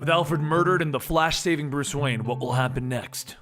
With Alfred murdered and the Flash saving Bruce Wayne, what will happen next?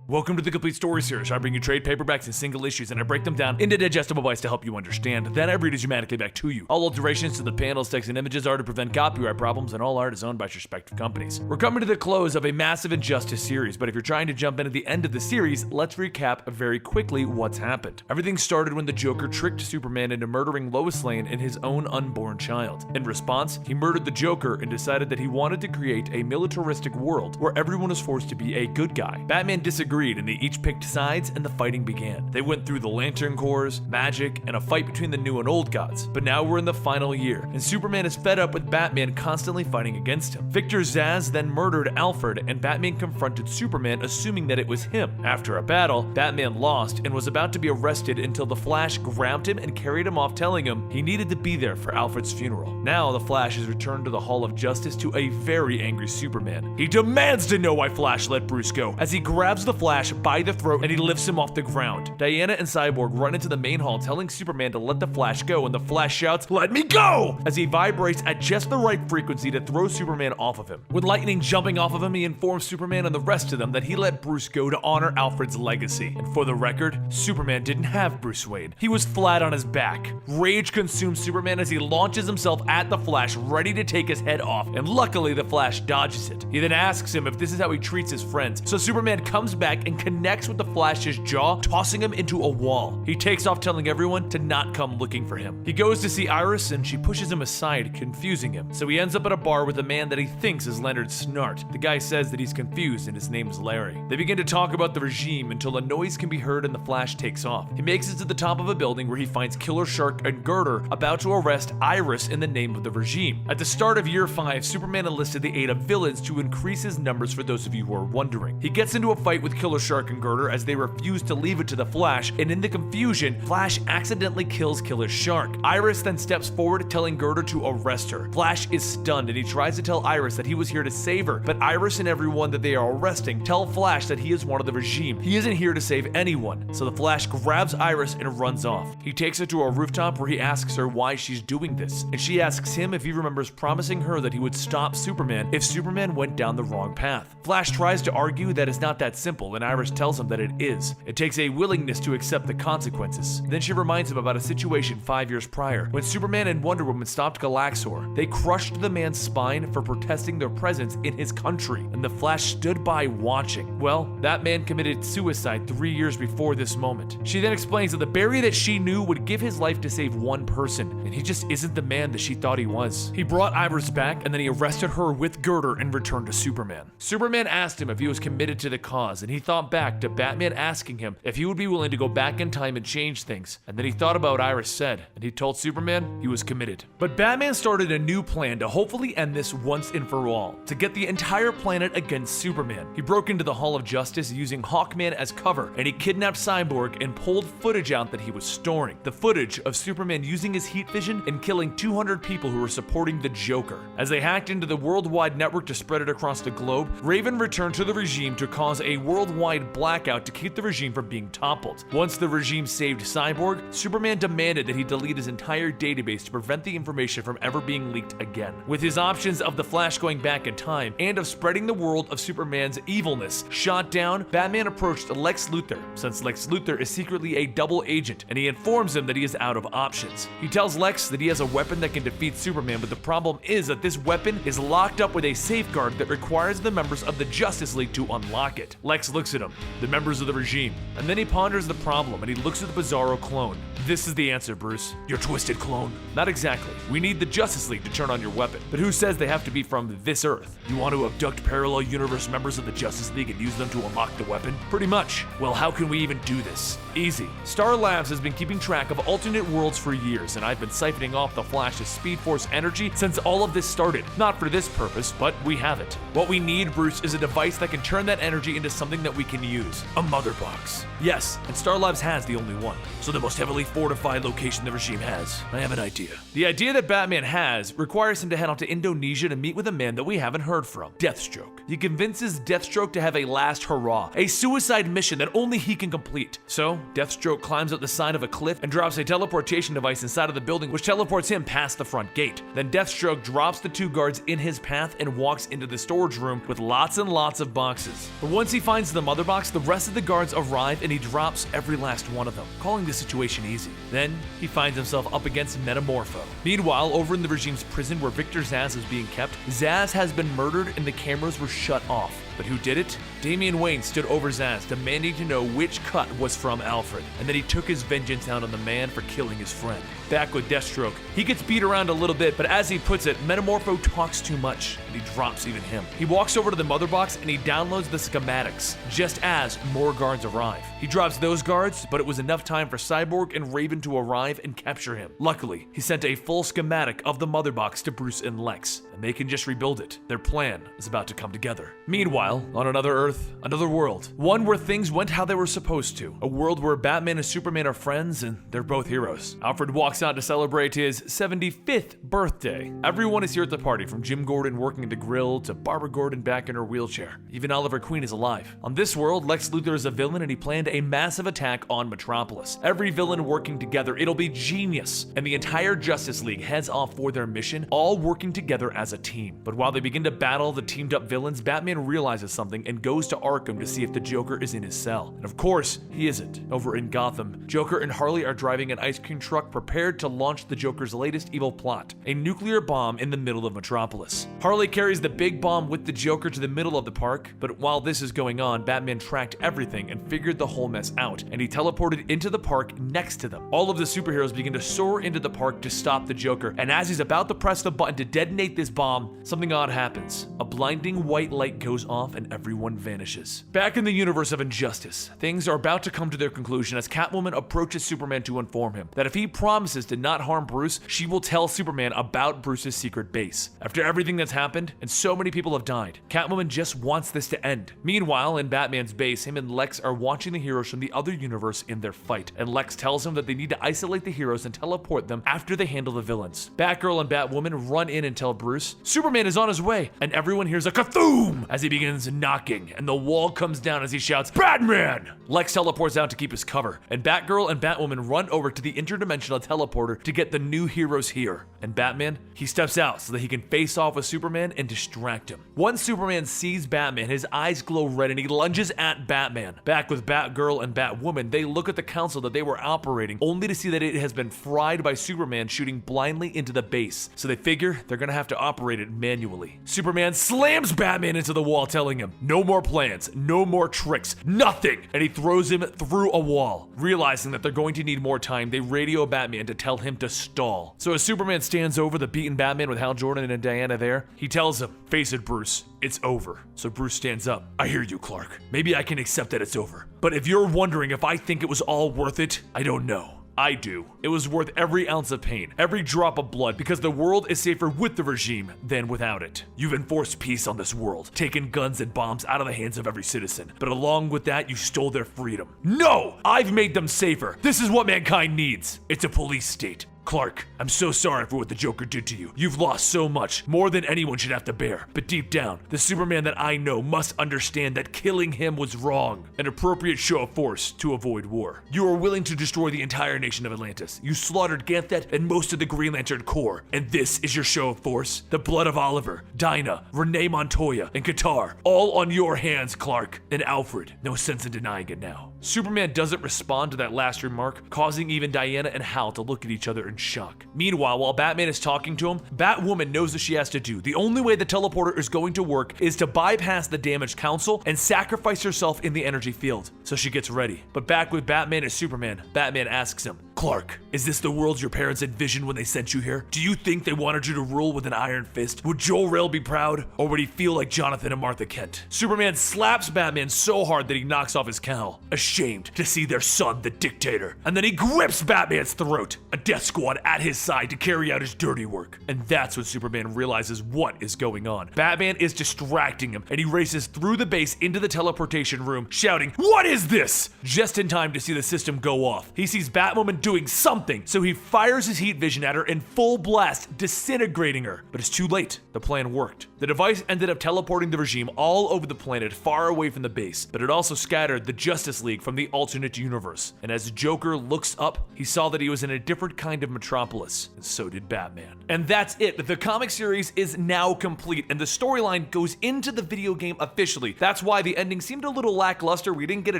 Welcome to the Complete Story Series. I bring you trade paperbacks and single issues, and I break them down into digestible bites to help you understand. Then I read it dramatically back to you. All alterations to the panels, text, and images are to prevent copyright problems, and all art is owned by respective companies. We're coming to the close of a massive Injustice series, but if you're trying to jump in at the end of the series, let's recap very quickly what's happened. Everything started when the Joker tricked Superman into murdering Lois Lane and his own unborn child. In response, he murdered the Joker and decided that he wanted to create a militaristic world where everyone was forced to be a good guy. Batman disagreed, and they each picked sides, and the fighting began. They went through the Lantern Corps, magic, and a fight between the new and old gods. But now we're in the final year, and Superman is fed up with Batman constantly fighting against him. Victor Zsasz then murdered Alfred, and Batman confronted Superman, assuming that it was him. After a battle, Batman lost and was about to be arrested until the Flash grabbed him and carried him off, telling him he needed to be there for Alfred's funeral. Now the Flash is returned to the Hall of Justice to a very angry Superman. He demands to know why Flash let Bruce go, as he grabs the Flash by the throat and he lifts him off the ground. Diana and Cyborg run into the main hall, telling Superman to let the Flash go, and the Flash shouts, "Let me go!" as he vibrates at just the right frequency to throw Superman off of him. With lightning jumping off of him, he informs Superman and the rest of them that he let Bruce go to honor Alfred's legacy. And for the record, Superman didn't have Bruce Wayne. He was flat on his back. Rage consumes Superman as he launches himself at the Flash, ready to take his head off, and luckily the Flash dodges it. He then asks him if this is how he treats his friends, so Superman comes back and connects with the Flash's jaw, tossing him into a wall. He takes off, telling everyone to not come looking for him. He goes to see Iris, and she pushes him aside, confusing him. So he ends up at a bar with a man that he thinks is Leonard Snart. The guy says that he's confused and his name is Larry. They begin to talk about the regime until a noise can be heard and the Flash takes off. He makes it to the top of a building where he finds Killer Shark and Girder about to arrest Iris in the name of the regime. At the start of year 5, Superman enlisted the aid of villains to increase his numbers, for those of you who are wondering. He gets into a fight with Killer Shark and Girder as they refuse to leave it to the Flash, and in the confusion, Flash accidentally kills Killer Shark. Iris then steps forward, telling Girder to arrest her. Flash is stunned, and he tries to tell Iris that he was here to save her, but Iris and everyone that they are arresting tell Flash that he is one of the regime. He isn't here to save anyone, so the Flash grabs Iris and runs off. He takes her to a rooftop where he asks her why she's doing this, and she asks him if he remembers promising her that he would stop Superman if Superman went down the wrong path. Flash tries to argue that it's not that simple, and Iris tells him that it is. It takes a willingness to accept the consequences. Then she reminds him about a situation 5 years prior, when Superman and Wonder Woman stopped Galaxor. They crushed the man's spine for protesting their presence in his country, and the Flash stood by watching. Well, that man committed suicide 3 years before this moment. She then explains that the Barry that she knew would give his life to save one person, and he just isn't the man that she thought he was. He brought Iris back, and then he arrested her with Girder and returned to Superman. Superman asked him if he was committed to the cause, and he thought back to Batman asking him if he would be willing to go back in time and change things, and then he thought about what Iris said, and he told Superman he was committed. But Batman started a new plan to hopefully end this once and for all, to get the entire planet against Superman. He broke into the Hall of Justice using Hawkman as cover, and he kidnapped Cyborg and pulled footage out that he was storing. The footage of Superman using his heat vision and killing 200 people who were supporting the Joker. As they hacked into the worldwide network to spread it across the globe, Raven returned to the regime to cause a worldwide blackout to keep the regime from being toppled. Once the regime saved Cyborg, Superman demanded that he delete his entire database to prevent the information from ever being leaked again. With his options of the Flash going back in time and of spreading the world of Superman's evilness shot down, Batman approached Lex Luthor, since Lex Luthor is secretly a double agent, and he informs him that he is out of options. He tells Lex that he has a weapon that can defeat Superman, but the problem is that this weapon is locked up with a safeguard that requires the members of the Justice League to unlock it. Lex looks at him, the members of the regime, and then he ponders the problem, and he looks at the Bizarro clone. This is the answer, Bruce. Your twisted clone. Not exactly. We need the Justice League to turn on your weapon. But who says they have to be from this Earth? You want to abduct parallel universe members of the Justice League and use them to unlock the weapon? Pretty much. Well, how can we even do this? Easy. Star Labs has been keeping track of alternate worlds for years, and I've been siphoning off the Flash's Speed Force energy since all of this started. Not for this purpose, but we have it. What we need, Bruce, is a device that can turn that energy into something that that we can use. A mother box. Yes, and Star Labs has the only one. So the most heavily fortified location the regime has. I have an idea. The idea that Batman has requires him to head out to Indonesia to meet with a man that we haven't heard from, Deathstroke. He convinces Deathstroke to have a last hurrah, a suicide mission that only he can complete. So, Deathstroke climbs up the side of a cliff and drops a teleportation device inside of the building, which teleports him past the front gate. Then Deathstroke drops the 2 guards in his path and walks into the storage room with lots and lots of boxes. But once he finds the mother box, the rest of the guards arrive and he drops every last one of them, calling the situation easy. Then, he finds himself up against Metamorpho. Meanwhile, over in the regime's prison where Victor Zsasz is being kept, Zsasz has been murdered and the cameras were shut off. But who did it? Damian Wayne stood over Zsasz, demanding to know which cut was from Alfred, and then he took his vengeance out on the man for killing his friend. Back with Deathstroke, he gets beat around a little bit, but as he puts it, Metamorpho talks too much, and he drops even him. He walks over to the mother box and he downloads the schematics, just as more guards arrive. He drops those guards, but it was enough time for Cyborg and Raven to arrive and capture him. Luckily, he sent a full schematic of the mother box to Bruce and Lex, and they can just rebuild it. Their plan is about to come together. Meanwhile, on another Earth, another world, one where things went how they were supposed to. A world where Batman and Superman are friends and they're both heroes. Alfred walks out to celebrate his 75th birthday. Everyone is here at the party, from Jim Gordon working at the grill to Barbara Gordon back in her wheelchair. Even Oliver Queen is alive. On this world, Lex Luthor is a villain and he planned a massive attack on Metropolis. Every villain working together, it'll be genius. And the entire Justice League heads off for their mission, all working together as a team. But while they begin to battle the teamed up villains, Batman realizes something and goes to Arkham to see if the Joker is in his cell. And of course, he isn't. Over in Gotham, Joker and Harley are driving an ice cream truck prepared to launch the Joker's latest evil plot, a nuclear bomb in the middle of Metropolis. Harley carries the big bomb with the Joker to the middle of the park, but while this is going on, Batman tracked everything and figured the whole mess out, and he teleported into the park next to them. All of the superheroes begin to soar into the park to stop the Joker, and as he's about to press the button to detonate this bomb, something odd happens. A blinding white light goes off and everyone vanishes. Back in the universe of Injustice, things are about to come to their conclusion as Catwoman approaches Superman to inform him that if he promises to not harm Bruce, she will tell Superman about Bruce's secret base. After everything that's happened, and so many people have died, Catwoman just wants this to end. Meanwhile, in Batman's base, him and Lex are watching the heroes from the other universe in their fight, and Lex tells him that they need to isolate the heroes and teleport them after they handle the villains. Batgirl and Batwoman run in and tell Bruce Superman is on his way, and everyone hears a kathoom as he begins knocking, and the wall comes down as he shouts, "Batman!" Lex teleports out to keep his cover, and Batgirl and Batwoman run over to the interdimensional teleporter to get the new heroes here. And Batman, he steps out so that he can face off with Superman and distract him. Once Superman sees Batman, his eyes glow red and he lunges at Batman. Back with Batgirl and Batwoman, they look at the council that they were operating, only to see that it has been fried by Superman shooting blindly into the base. So they figure they're gonna have to operate it manually. Superman slams Batman into the wall, telling him, no more plans, no more tricks, nothing! And he throws him through a wall. Realizing that they're going to need more time, they radio Batman to tell him to stall. So as Superman stands over the beaten Batman with Hal Jordan and Diana there, he tells him, face it, Bruce, it's over. So Bruce stands up. I hear you, Clark. Maybe I can accept that it's over. But if you're wondering if I think it was all worth it, I don't know. I do. It was worth every ounce of pain, every drop of blood, because the world is safer with the regime than without it. You've enforced peace on this world, taken guns and bombs out of the hands of every citizen, but along with that, you stole their freedom. No! I've made them safer. This is what mankind needs. It's a police state. Clark, I'm so sorry for what the Joker did to you. You've lost so much, more than anyone should have to bear. But deep down, the Superman that I know must understand that killing him was wrong. An appropriate show of force to avoid war. You are willing to destroy the entire nation of Atlantis. You slaughtered Ganthet and most of the Green Lantern Corps. And this is your show of force? The blood of Oliver, Dinah, Renee Montoya, and Qatar. All on your hands, Clark. And Alfred. No sense in denying it now. Superman doesn't respond to that last remark, causing even Diana and Hal to look at each other in shock. Meanwhile, while Batman is talking to him, Batwoman knows what she has to do. The only way the teleporter is going to work is to bypass the damaged council and sacrifice herself in the energy field. So she gets ready. But back with Batman and Superman, Batman asks him, Clark, is this the world your parents envisioned when they sent you here? Do you think they wanted you to rule with an iron fist? Would Jor-El be proud? Or would he feel like Jonathan and Martha Kent? Superman slaps Batman so hard that he knocks off his cowl, ashamed to see their son, the dictator. And then he grips Batman's throat, a death squad at his side to carry out his dirty work. And that's when Superman realizes what is going on. Batman is distracting him, and he races through the base into the teleportation room, shouting, "What is this?" Just in time to see the system go off. He sees Batwoman doing something, so he fires his heat vision at her in full blast, disintegrating her. But it's too late. The plan worked. The device ended up teleporting the regime all over the planet, far away from the base, but it also scattered the Justice League from the alternate universe. And as Joker looks up, he saw that he was in a different kind of metropolis, and so did Batman. And that's it. The comic series is now complete, and the storyline goes into the video game officially. That's why the ending seemed a little lackluster. We didn't get a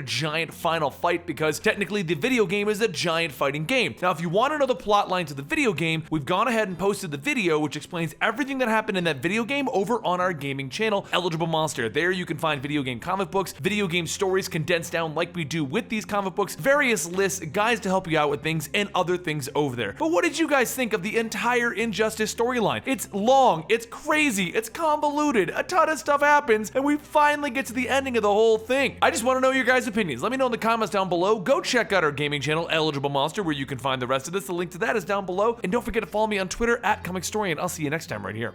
giant final fight because technically the video game is a giant fighting game. Now, if you want to know the plot line to the video game, we've gone ahead and posted the video which explains everything that happened in that video game over on our gaming channel, Eligible Monster. There you can find video game comic books, video game stories condensed down like we do with these comic books, various lists, guides to help you out with things, and other things over there. But what did you guys think of the entire Injustice storyline? It's long, it's crazy, it's convoluted, a ton of stuff happens, and we finally get to the ending of the whole thing. I just want to know your guys' opinions. Let me know in the comments down below. Go check out our gaming channel, Eligible Monster, where you can find the rest of this. The link to that is down below. And don't forget to follow me on Twitter at Comicstorian. I'll see you next time right here.